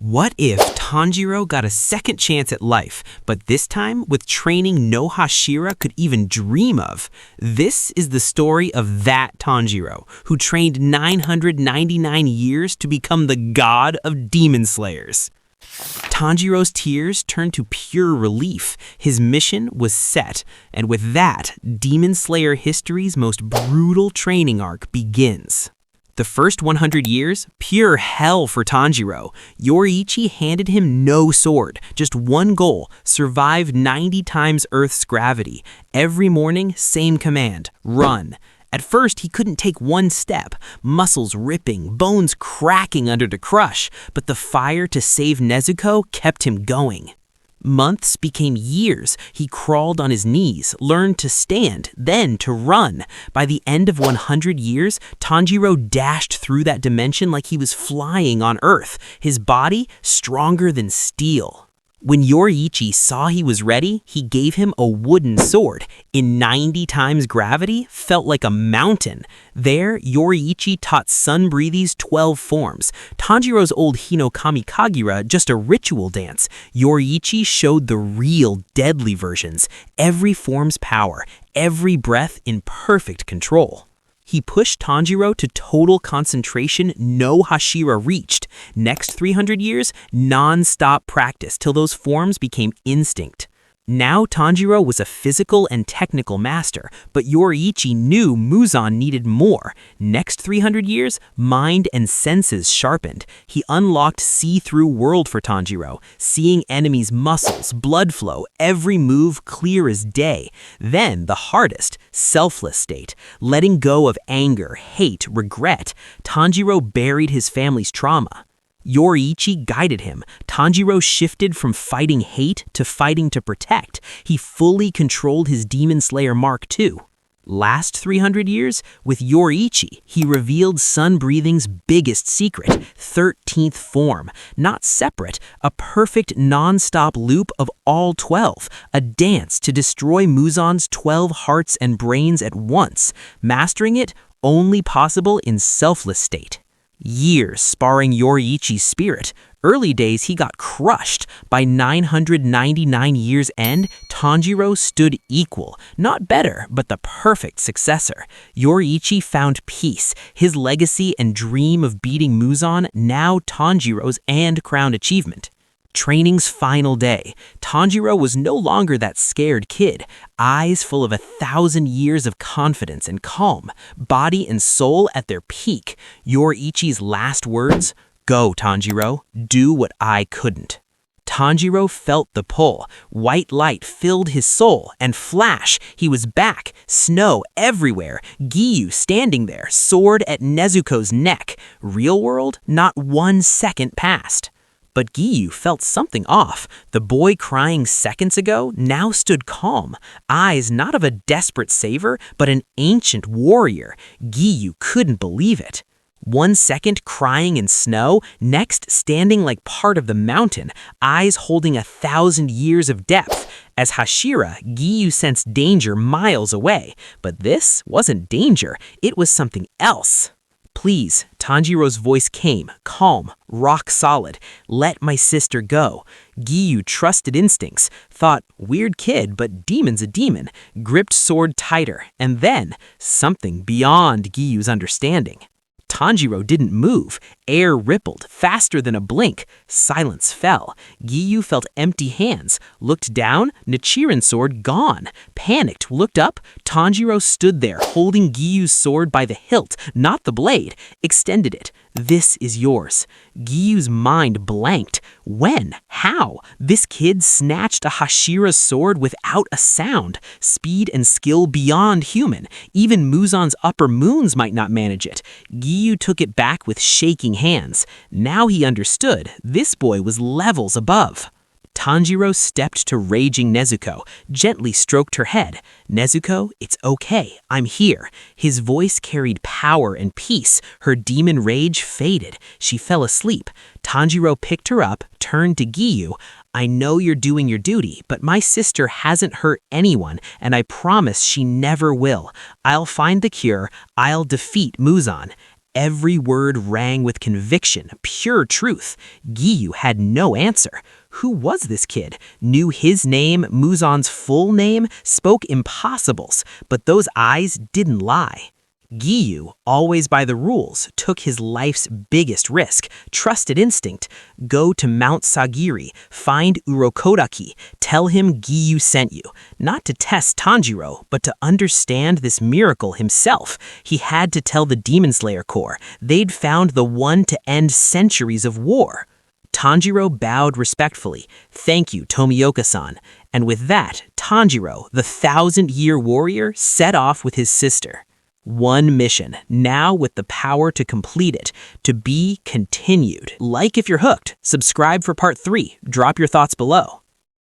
What if Tanjiro got a second chance at life, but this time with training no Hashira could even dream of? This is the story of that Tanjiro, who trained 999 years to become the god of demon slayers. Tanjiro's tears turned to pure relief. His mission was set, and with that, Demon Slayer history's most brutal training arc begins. The first 100 years, pure hell for Tanjiro. Yoriichi handed him no sword, just one goal: survive 90 times Earth's gravity. Every morning, same command: run. At first, he couldn't take one step, muscles ripping, bones cracking under the crush, but the fire to save Nezuko kept him going. Months became years. He crawled on his knees, learned to stand, then to run. By the end of 100 years, Tanjiro dashed through that dimension like he was flying on Earth, his body stronger than steel. When Yoriichi saw he was ready, he gave him a wooden sword. In 90 times gravity, felt like a mountain. There, Yoriichi taught Sun-Breathy's 12 forms. Tanjiro's old Hinokami Kagira, just a ritual dance. Yoriichi showed the real deadly versions. Every form's power, every breath in perfect control. He pushed Tanjiro to total concentration no Hashira reached. Next 300 years, non-stop practice till those forms became instinct. Now Tanjiro was a physical and technical master, but Yoriichi knew Muzan needed more. Next 300 years, mind and senses sharpened. He unlocked see-through world for Tanjiro, seeing enemies' muscles, blood flow, every move clear as day. Then the hardest, selfless state, letting go of anger, hate, regret. Tanjiro buried his family's trauma. Yoriichi guided him. Tanjiro shifted from fighting hate to fighting to protect. He fully controlled his Demon Slayer Mark II. Last 300 years, with Yoriichi, he revealed Sun-Breathing's biggest secret, 13th form. Not separate, a perfect non-stop loop of all 12, a dance to destroy Muzan's 12 hearts and brains at once, mastering it only possible in selfless state. Years sparring Yoriichi's spirit. Early days he got crushed. By 999 years' end, Tanjiro stood equal. Not better, but the perfect successor. Yoriichi found peace. His legacy and dream of beating Muzan, now Tanjiro's and crowned achievement. Training's final day. Tanjiro was no longer that scared kid. Eyes full of 1,000 years of confidence and calm. Body and soul at their peak. Yoriichi's last words: "Go, Tanjiro. Do what I couldn't." Tanjiro felt the pull. White light filled his soul, and flash, he was back. Snow everywhere. Giyu standing there, sword at Nezuko's neck. Real world, not 1 second passed. But Giyu felt something off. The boy crying seconds ago now stood calm. Eyes not of a desperate saver, but an ancient warrior. Giyu couldn't believe it. 1 second crying in snow, next standing like part of the mountain, eyes holding 1,000 years of depth. As Hashira, Giyu sensed danger miles away. But this wasn't danger, it was something else. "Please," Tanjiro's voice came, calm, rock solid. "Let my sister go." Giyu trusted instincts, thought, weird kid, but demon's a demon, gripped sword tighter, and then, something beyond Giyu's understanding. Tanjiro didn't move. Air rippled, faster than a blink. Silence fell. Giyu felt empty hands. Looked down, Nichiren's sword gone. Panicked, looked up. Tanjiro stood there, holding Giyu's sword by the hilt, not the blade. Extended it. "This is yours." Giyu's mind blanked. When? How? This kid snatched a Hashira's sword without a sound. Speed and skill beyond human. Even Muzan's upper moons might not manage it. Giyu took it back with shaking hands. Now he understood. This boy was levels above. Tanjiro stepped to raging Nezuko, gently stroked her head. "Nezuko, it's okay. I'm here." His voice carried power and peace. Her demon rage faded. She fell asleep. Tanjiro picked her up, turned to Giyu. "I know you're doing your duty, but my sister hasn't hurt anyone, and I promise she never will. I'll find the cure. I'll defeat Muzan." Every word rang with conviction, pure truth. Giyu had no answer. Who was this kid? Knew his name, Muzan's full name, spoke impossibles, but those eyes didn't lie. Giyu, always by the rules, took his life's biggest risk, trusted instinct. Go to Mount Sagiri, find Urokodaki, tell him Giyu sent you. Not to test Tanjiro, but to understand this miracle himself. He had to tell the Demon Slayer Corps. They'd found the one to end centuries of war. Tanjiro bowed respectfully. Thank you, Tomioka-san. And with that, Tanjiro, the 1,000-year warrior, set off with his sister. One mission, now with the power to complete it, to be continued. Like if you're hooked, subscribe for part 3, drop your thoughts below.